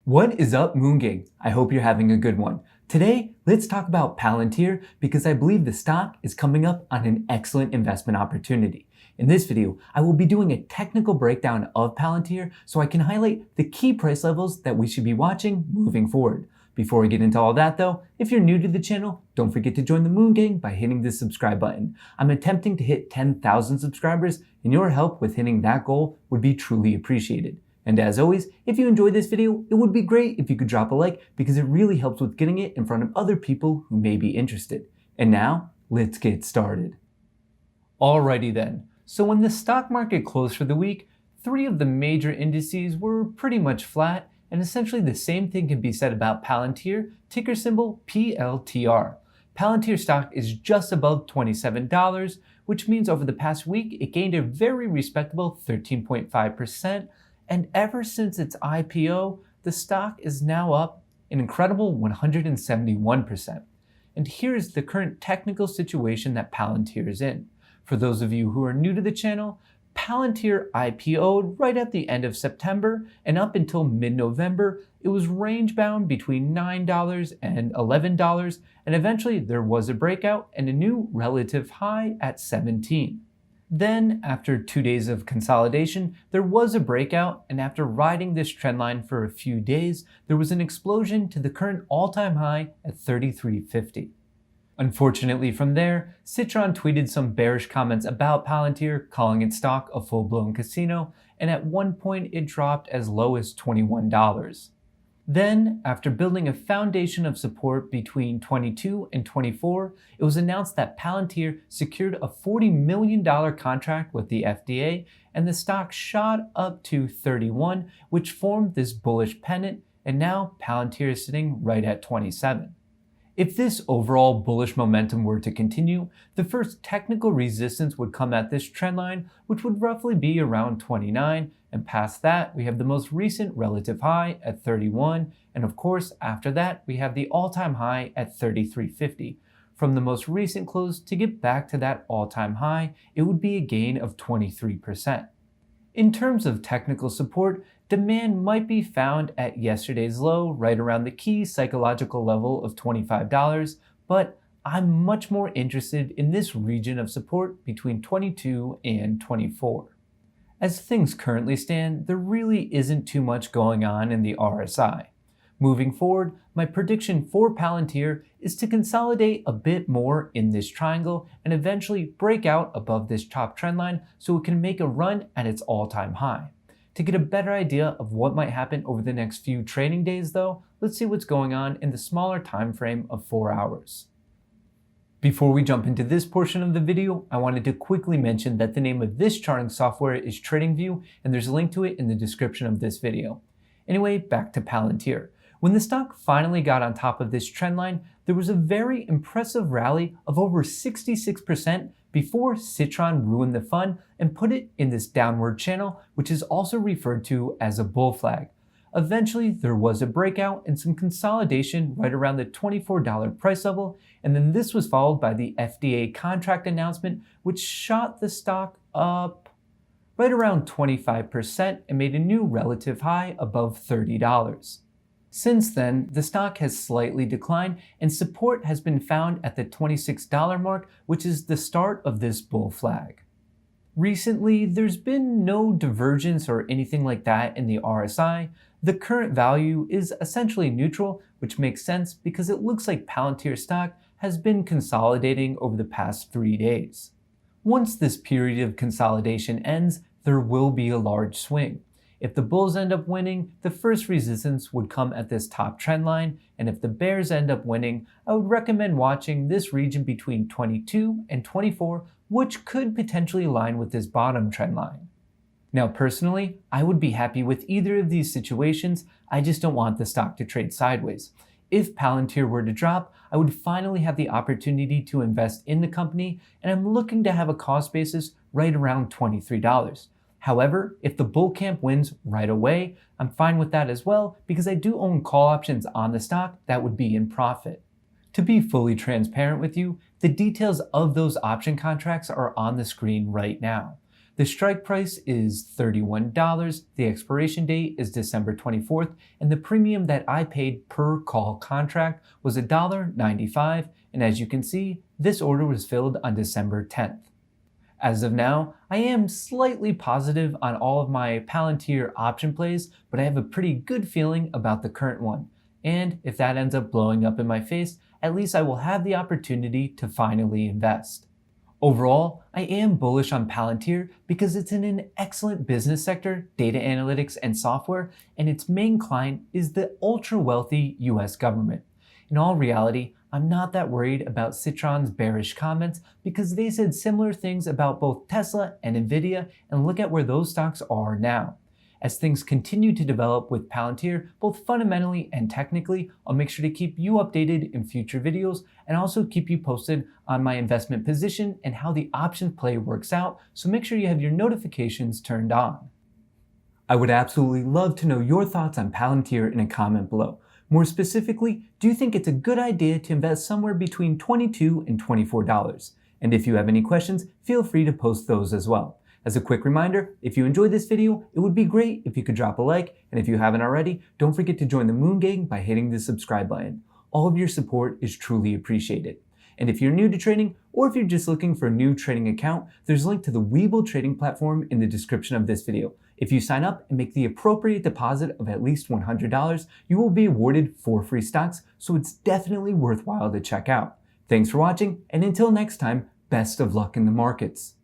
What is up, Moon Gang? I hope you're having a good one. Today, let's talk about Palantir because I believe the stock is coming up on an excellent investment opportunity. In this video, I will be doing a technical breakdown of Palantir so I can highlight the key price levels that we should be watching moving forward. Before we get into all that though, if you're new to the channel, don't forget to join the Moon Gang by hitting the subscribe button. I'm attempting to hit 10,000 subscribers and your help with hitting that goal would be truly appreciated. And as always, if you enjoyed this video, it would be great if you could drop a like because it really helps with getting it in front of other people who may be interested. And now, let's get started. Alrighty then, so when the stock market closed for the week, three of the major indices were pretty much flat, and essentially the same thing can be said about Palantir, ticker symbol PLTR. Palantir stock is just above $27, which means over the past week it gained a very respectable 13.5%. And ever since its IPO, the stock is now up an incredible 171%. And here's the current technical situation that Palantir is in. For those of you who are new to the channel, Palantir IPO'd right at the end of September, and up until mid-November, it was range-bound between $9 and $11, and eventually there was a breakout and a new relative high at 17. Then, after 2 days of consolidation, there was a breakout, and after riding this trendline for a few days, there was an explosion to the current all-time high at 33.50. Unfortunately from there, Citron tweeted some bearish comments about Palantir, calling its stock a full-blown casino, and at one point it dropped as low as $21. Then, after building a foundation of support between 22 and 24, it was announced that Palantir secured a $40 million contract with the FDA, and the stock shot up to 31, which formed this bullish pennant, and now Palantir is sitting right at 27. If this overall bullish momentum were to continue, the first technical resistance would come at this trendline, which would roughly be around 29, and past that we have the most recent relative high at 31, and of course after that we have the all-time high at 33.50. From the most recent close to get back to that all-time high, it would be a gain of 23%. In terms of technical support, demand might be found at yesterday's low, right around the key psychological level of $25, but I'm much more interested in this region of support between 22 and 24. As things currently stand, there really isn't too much going on in the RSI. Moving forward, my prediction for Palantir is to consolidate a bit more in this triangle and eventually break out above this top trend line so it can make a run at its all-time high. To get a better idea of what might happen over the next few trading days though, let's see what's going on in the smaller time frame of 4 hours. Before we jump into this portion of the video, I wanted to quickly mention that the name of this charting software is TradingView, and there's a link to it in the description of this video. Anyway, back to Palantir. When the stock finally got on top of this trend line, there was a very impressive rally of over 66% before Citron ruined the fun and put it in this downward channel, which is also referred to as a bull flag. Eventually, there was a breakout and some consolidation right around the $24 price level, and then this was followed by the FDA contract announcement, which shot the stock up right around 25% and made a new relative high above $30. Since then, the stock has slightly declined and support has been found at the $26 mark, which is the start of this bull flag. Recently, there's been no divergence or anything like that in the RSI. The current value is essentially neutral, which makes sense because it looks like Palantir stock has been consolidating over the past 3 days. Once this period of consolidation ends, there will be a large swing. If the bulls end up winning, the first resistance would come at this top trend line, and if the bears end up winning, I would recommend watching this region between 22 and 24, which could potentially align with this bottom trend line. Now personally, I would be happy with either of these situations, I just don't want the stock to trade sideways. If Palantir were to drop, I would finally have the opportunity to invest in the company, and I'm looking to have a cost basis right around $23. However, if the bull camp wins right away, I'm fine with that as well because I do own call options on the stock that would be in profit. To be fully transparent with you, the details of those option contracts are on the screen right now. The strike price is $31, the expiration date is December 24th, and the premium that I paid per call contract was $1.95, and as you can see, this order was filled on December 10th. As of now, I am slightly positive on all of my Palantir option plays, but I have a pretty good feeling about the current one. And if that ends up blowing up in my face, at least I will have the opportunity to finally invest. Overall, I am bullish on Palantir because it's in an excellent business sector, data analytics and software, and its main client is the ultra-wealthy US government. In all reality, I'm not that worried about Citron's bearish comments because they said similar things about both Tesla and Nvidia, and look at where those stocks are now. As things continue to develop with Palantir, both fundamentally and technically, I'll make sure to keep you updated in future videos and also keep you posted on my investment position and how the options play works out, so make sure you have your notifications turned on. I would absolutely love to know your thoughts on Palantir in a comment below. More specifically, do you think it's a good idea to invest somewhere between $22 and $24? And if you have any questions, feel free to post those as well. As a quick reminder, if you enjoyed this video, it would be great if you could drop a like, and if you haven't already, don't forget to join the Moon Gang by hitting the subscribe button. All of your support is truly appreciated. And if you're new to trading, or if you're just looking for a new trading account, there's a link to the Webull trading platform in the description of this video. If you sign up and make the appropriate deposit of at least $100, you will be awarded 4 free stocks, so it's definitely worthwhile to check out. Thanks for watching, and until next time, best of luck in the markets.